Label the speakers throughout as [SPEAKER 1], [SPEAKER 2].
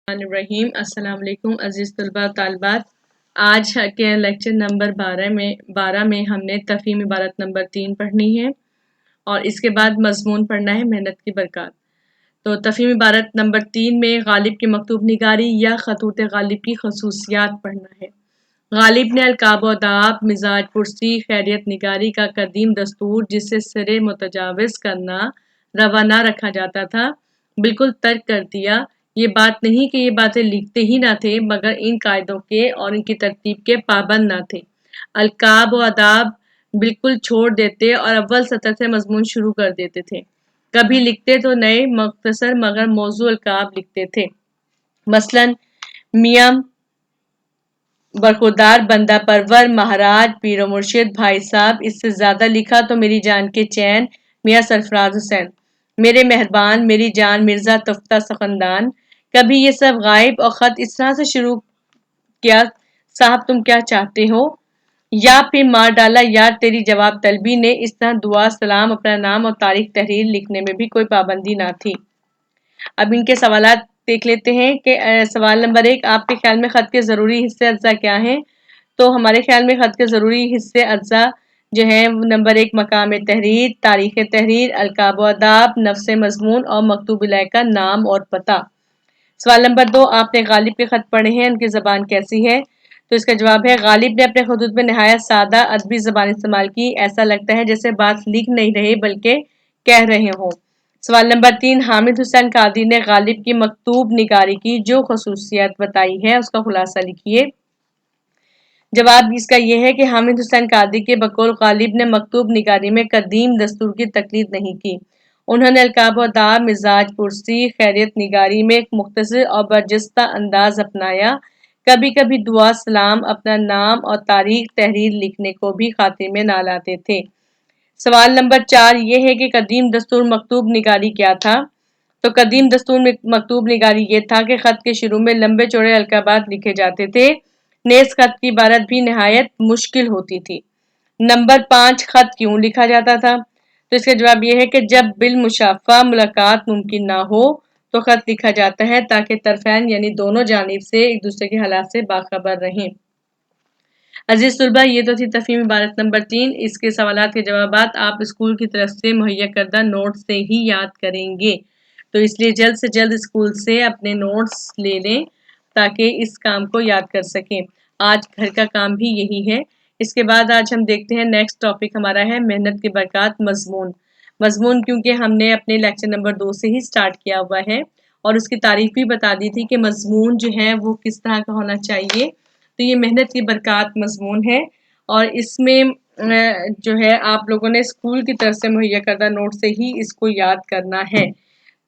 [SPEAKER 1] रहीम अस्सलाम वालेकुम अजीज़ तलबा तालिबात। आज के लेक्चर नंबर 12 में हमने तफ़हीम इबारत नंबर 3 पढ़नी है और इसके बाद मज़मून पढ़ना है मेहनत की बरकत। तो तफ़हीम इबारत नंबर 3 में गालिब की मकतूब निगारी या खतूत गालिब की खसूसियात पढ़ना है। गालिब ने अलकाब अदाब मिजाज पुरसी खैरियत निगारी का कदीम दस्तूर जिससे सिरे मुतजाविज़ करना रवा ना रखा जाता था बिल्कुल तर्क कर दिया। ये बात नहीं कि ये बातें लिखते ही ना थे मगर इन कायदों के और इनकी तरतीब के पाबंद ना थे। अलकाब व अदाब बिल्कुल छोड़ देते और अव्वल सतर से मजमून शुरू कर देते थे। कभी लिखते तो नए मुख्तसर मगर मौजू अलकाब लिखते थे। मसलन मियाँ बरखुरदार बंदा परवर महाराज पीरो मुर्शिद भाई साहब। इससे ज्यादा लिखा तो मेरी जान के चैन मियाँ सरफराज हुसैन, मेरे मेहरबान मेरी जान मिर्जा तफ्ता सखंदान। कभी ये सब गायब और खत इस तरह से शुरू किया, साहब तुम क्या चाहते हो, या फिर मार डाला यार तेरी जवाब तलबी ने। इस तरह दुआ सलाम अपना नाम और तारीख तहरीर लिखने में भी कोई पाबंदी ना थी। अब इनके सवालात देख लेते हैं कि सवाल नंबर 1, आपके ख्याल में खत के ज़रूरी हिस्से अज्जा क्या हैं? तो हमारे ख्याल में खत के ज़रूरी हिस्से अज्जा जो हैं नंबर 1 मकाम तहरीर, तारीख तहरीर, अलकाब व अदाब, नफ्स मजमून और मकतूब इलैह का नाम और पता। सवाल नंबर 2, आपने गालिब के खत पढ़े हैं, उनकी ज़बान कैसी है? तो इसका जवाब है गालिब ने अपने खतूत में नहायत सादा अदबी ज़बान इस्तेमाल की, ऐसा लगता है जैसे बात लिख नहीं रहे बल्कि कह रहे हों। सवाल नंबर 3, हामिद हुसैन कादरी ने गालिब की मकतूब निगारी की जो खसूसियत बताई है उसका खुलासा लिखिए। जवाब इसका यह है कि हामिद हुसैन कादरी के बकौल गालिब ने मकतूब निगारी में कदीम दस्तूर की तकलीद नहीं की। उन्होंने अलकाब व अदाब मिजाज पुरसी खैरियत निगारी में एक मुख्तसर और बरजस्ता अंदाज अपनाया। कभी कभी दुआ सलाम अपना नाम और तारीख तहरीर लिखने को भी खातिर में ना लाते थे। सवाल नंबर 4 ये है कि कदीम दस्तूर मकतूब निगारी क्या था? तो कदीम दस्तूर में मकतूब निगारी ये था कि खत के शुरू में लंबे चौड़े अलकाबात लिखे जाते थे। नेस खत की इबारत भी नहायत मुश्किल होती थी। नंबर 5, खत क्यों लिखा जाता था? तो इसका जवाब यह है कि जब बिल मुशाफा मुलाकात मुमकिन ना हो तो खत लिखा जाता है ताकि तरफैन यानी दोनों जानिब से एक दूसरे के हालात से बाखबर रहें। अजीज तुलबा, ये तो थी तफ़हीम इबारत नंबर 3। इसके सवालात के जवाबात आप स्कूल की तरफ से मुहैया करदा नोट से ही याद करेंगे, तो इसलिए जल्द से जल्द स्कूल से अपने नोट्स ले लें ताकि इस काम को याद कर सकें। आज घर का काम भी यही है। इसके बाद आज हम देखते हैं नेक्स्ट टॉपिक हमारा है मेहनत की बरकत मजमून। मजमून क्योंकि हमने अपने लेक्चर नंबर 2 से ही स्टार्ट किया हुआ है और उसकी तारीफ भी बता दी थी कि मजमून जो है वो किस तरह का होना चाहिए। तो ये मेहनत की बरकत मजमून है और इसमें जो है आप लोगों ने स्कूल की तरफ से मुहैया करदा नोट से ही इसको याद करना है।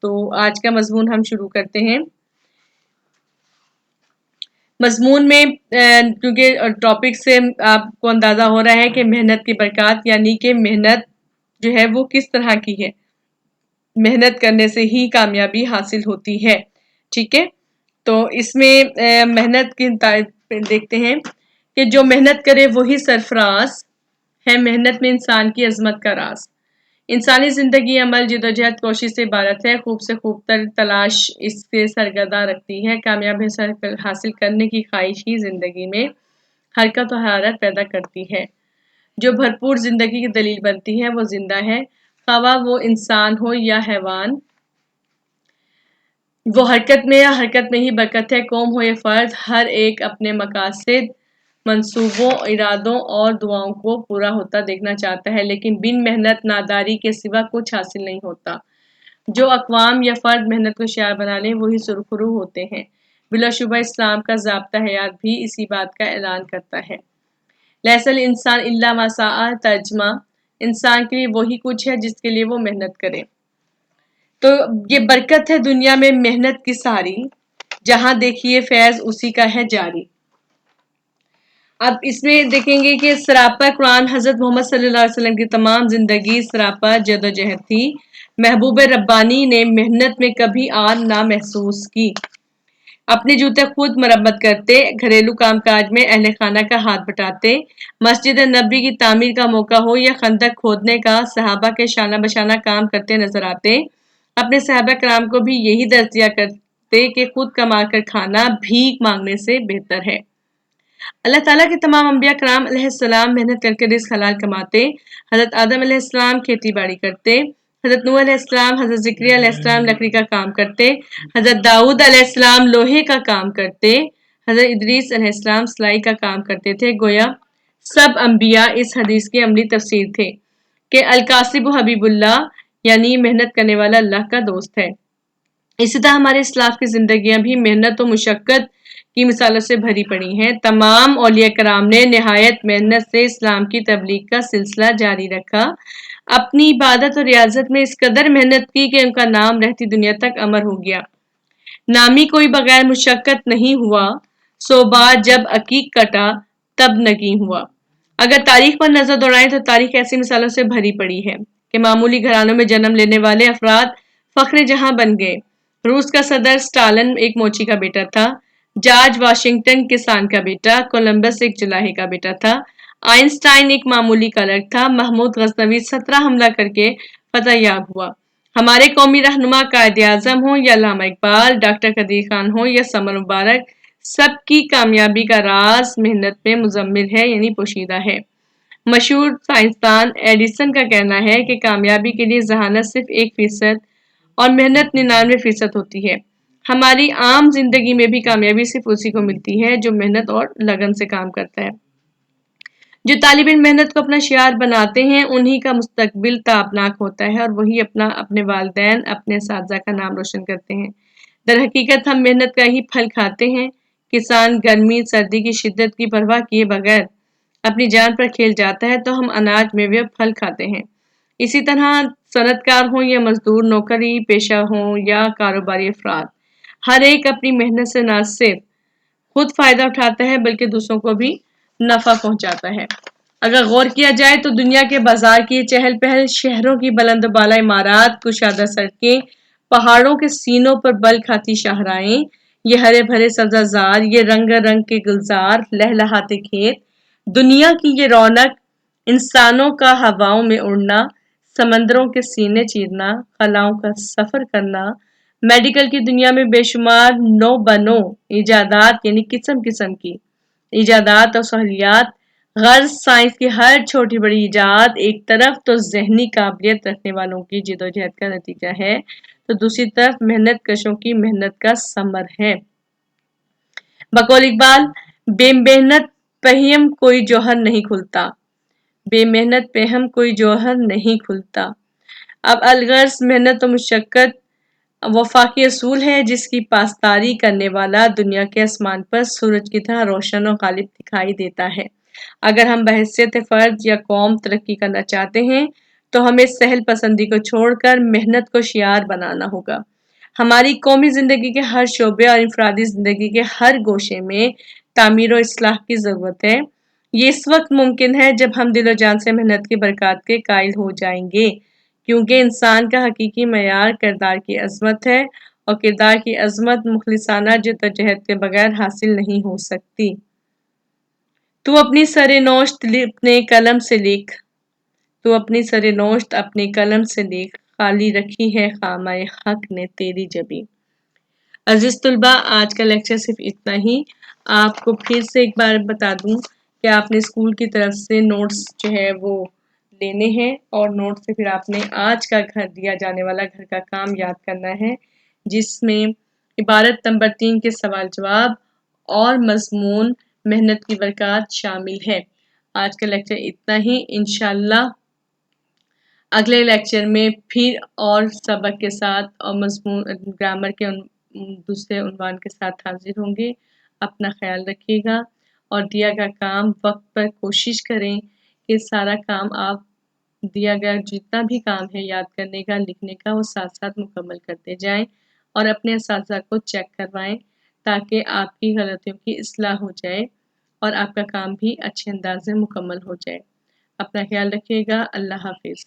[SPEAKER 1] तो आज का मजमून हम शुरू करते हैं। मजमून में क्योंकि टॉपिक से आपको अंदाजा हो रहा है कि मेहनत की बरकत यानी कि मेहनत जो है वो किस तरह की है, मेहनत करने से ही कामयाबी हासिल होती है। ठीक है, तो इसमें मेहनत की देखते हैं कि जो मेहनत करे वही सरफराज है, मेहनत में इंसान की अजमत का राज। इंसानी जिंदगी अमल जिदोजहद कोशिश से इबारत है, खूब से खूब तर तलाश इससे सरगर्दा रखती है। कामयाबी हासिल करने की ख्वाहिश ही जिंदगी में हरकत और हरारत पैदा करती है। जो भरपूर जिंदगी की दलील बनती है वो जिंदा है, खवा वो इंसान हो या हैवान। वो हरकत में या हरकत में ही बरकत है, कौम हो या फर्द, हर एक अपने मकासद मंसूबों इरादों और दुआओं को पूरा होता देखना चाहता है, लेकिन बिन मेहनत नादारी के सिवा कुछ हासिल नहीं होता। जो अक़वाम या फर्द मेहनत को शियार बना लें वही सुरखरू होते हैं। बिलाशुबा इस्लाम का ज़ाब्ता हयात भी इसी बात का ऐलान करता है। लैसल इंसान इल्ला मा सआ तर्जमा, इंसान के लिए वही कुछ है जिसके लिए वो मेहनत करे। तो ये बरकत है दुनिया में मेहनत की सारी, जहां देखिए फैज उसी का है जारी। अब इसमें देखेंगे कि सरापा कुरान हजरत मोहम्मद सल्लल्लाहु अलैहि वसल्लम की तमाम जिंदगी सरापा जदोजहद थी। महबूब रब्बानी ने मेहनत में कभी आन ना महसूस की। अपने जूते खुद मरम्मत करते, घरेलू कामकाज में अहले खाना का हाथ बटाते, मस्जिद नबी की तामीर का मौका हो या खंदक खोदने का सहाबा के शाना बशाना काम करते नजर आते। अपने सहाबा कराम को भी यही दर्ज दिया समझते कि खुद कमा कर खाना भीख मांगने से बेहतर है। अल्लाह ताला के तमाम अंबिया कराम अलैहिस्सलाम मेहनत करके रिस्क हलाल कमाते। हजरत आदम अलैहिस्सलाम खेती बाड़ी करते, हजरत नूह अलैहिस्सलाम, हजरत ज़िक्रिया अलैहिस्सलाम लकड़ी का काम करते, हजरत दाऊद अलैहिस्सलाम लोहे का काम करते, हजरत इदरीस अलैहिस्सलाम सिलाई का काम करते थे। गोया सब अंबिया इस हदीस की अमली तफसीर थे कि अल-कासिब हबीबुल्लाह यानी मेहनत करने वाला अल्लाह का दोस्त है। इसी तरह हमारे इस्लाफ की जिंदगियां भी मेहनत और मुशक्कत की मिसालों से भरी पड़ी हैं। तमाम औलिया कराम ने निहायत मेहनत से इस्लाम की तबलीग का सिलसिला जारी रखा। अपनी इबादत और रियाजत में इस कदर मेहनत की कि उनका नाम रहती दुनिया तक अमर हो गया। नामी कोई बगैर मुशक्कत नहीं हुआ, सो बात जब अकीक कटा तब नगी हुआ। अगर तारीख पर नजर दौड़ाएं तो तारीख ऐसी मिसालों से भरी पड़ी है कि मामूली घरानों में जन्म लेने वाले अफराद फख्र जहां बन गए। रूस का सदर स्टालिन एक मोची का बेटा था, जॉर्ज वाशिंगटन किसान का बेटा, कोलंबस एक जुलाहे का बेटा था, आइंस्टाइन एक मामूली क्लर्क था, महमूद गजनवी 17 हमला करके फतहयाब हुआ। हमारे कौमी रहनुमा कायद आजम हो या अल्लामा इकबाल, डॉक्टर कदीर खान हो या समर मुबारक, सबकी कामयाबी का राज मेहनत में मुजम्मिल है यानी पोशीदा है। मशहूर साइंसदान एडिसन का कहना है कि कामयाबी के लिए जहानत सिर्फ 1% और मेहनत 99% होती है। हमारी आम जिंदगी में भी कामयाबी सिर्फ उसी को मिलती है जो मेहनत और लगन से काम करता है। जो तालिब इल्म मेहनत को अपना शियार बनाते हैं उन्हीं का मुस्तकबिल ताबनाक होता है और वही अपने वालिदैन अपने असातिज़ा का नाम रोशन करते हैं। दर हकीकत हम मेहनत का ही फल खाते हैं। किसान गर्मी सर्दी की शिद्दत की परवाह किए बगैर अपनी जान पर खेल जाता है तो हम अनाज मेवे फल खाते हैं। इसी तरह सनतकार हों या मजदूर, नौकरी पेशा हों या कारोबारी अफराद, हर एक अपनी मेहनत से न सिर्फ खुद फायदा उठाता है बल्कि दूसरों को भी नफा पहुंचाता है। अगर गौर किया जाए तो दुनिया के बाजार की चहल पहल, शहरों की बुलंद बाला इमारत, कुशादा सड़कें, पहाड़ों के सीनों पर बल खाती शाहराएं, ये हरे भरे सब्जाजार, ये रंग रंग के गुलजार, लहलहाते खेत, दुनिया की ये रौनक, इंसानों का हवाओं में उड़ना, समंदरों के सीने चीरना, कलाओं का सफर करना, मेडिकल की दुनिया में बेशुमार नो बनो इजादात यानी किस्म किस्म की इजादात और सहूलियात, गर्ज साइंस की हर छोटी बड़ी इजाद एक तरफ तो जहनी काबिलियत रखने वालों की जिदोजहद का नतीजा है तो दूसरी तरफ मेहनत कशों की मेहनत का समर है। बकौल इकबाल, बेमेहनत पहियम कोई जौहर नहीं खुलता, बेमेहनत पेहम कोई जौहर नहीं खुलता। अब अलगर्ज मेहनत और मुशक्कत वफाकी असूल है जिसकी पासदारी करने वाला दुनिया के आसमान पर सूरज की तरह रोशन और गालिब दिखाई देता है। अगर हम बहैसियत फर्द या कौम तरक्की करना चाहते हैं तो हमें सहल पसंदी को छोड़कर मेहनत को शियार बनाना होगा। हमारी कौमी जिंदगी के हर शोबे और इंफरादी जिंदगी के हर गोशे में तामीर और इस्लाह की ज़रूरत है। ये इस वक्त मुमकिन है जब हम दिलो जान से मेहनत की बरकत के कायल हो जाएंगे, क्योंकि इंसान का हकीकी मयार किरदार की अजमत है और किरदार की अजमत मुखलिसाना जद्दोजहद के बगैर हासिल नहीं हो सकती। तू अपनी सरेनोश्त अपने कलम से लिख, तू अपनी सरेनोश्त अपने कलम से लिख, खाली रखी है खामाए हक ने तेरी जबी। अजीज तुलबा, आज का लेक्चर सिर्फ इतना ही। आपको फिर से एक बार बता दूं कि आपने स्कूल की तरफ से नोट्स जो है वो लेने हैं और नोट से फिर आपने आज का घर दिया जाने वाला घर का काम याद करना है, जिसमें इबारत नंबर 3 के सवाल जवाब और मजमून मेहनत की बरकत शामिल है। आज का लेक्चर इतना ही। इंशाल्लाह अगले लेक्चर में फिर और सबक के साथ और मजमून ग्रामर के दूसरे उन्वान के साथ हाजिर होंगे। अपना ख्याल रखिएगा और दिया गया काम वक्त पर कोशिश करें कि सारा काम आप दिया गया जितना भी काम है याद करने का, लिखने का, वो साथ साथ मुकम्मल करते जाएं और अपने असातिज़ा को चेक करवाएं ताकि आपकी गलतियों की इस्लाह हो जाए और आपका काम भी अच्छे अंदाज में मुकम्मल हो जाए। अपना ख्याल रखिएगा। अल्लाह हाफिज़।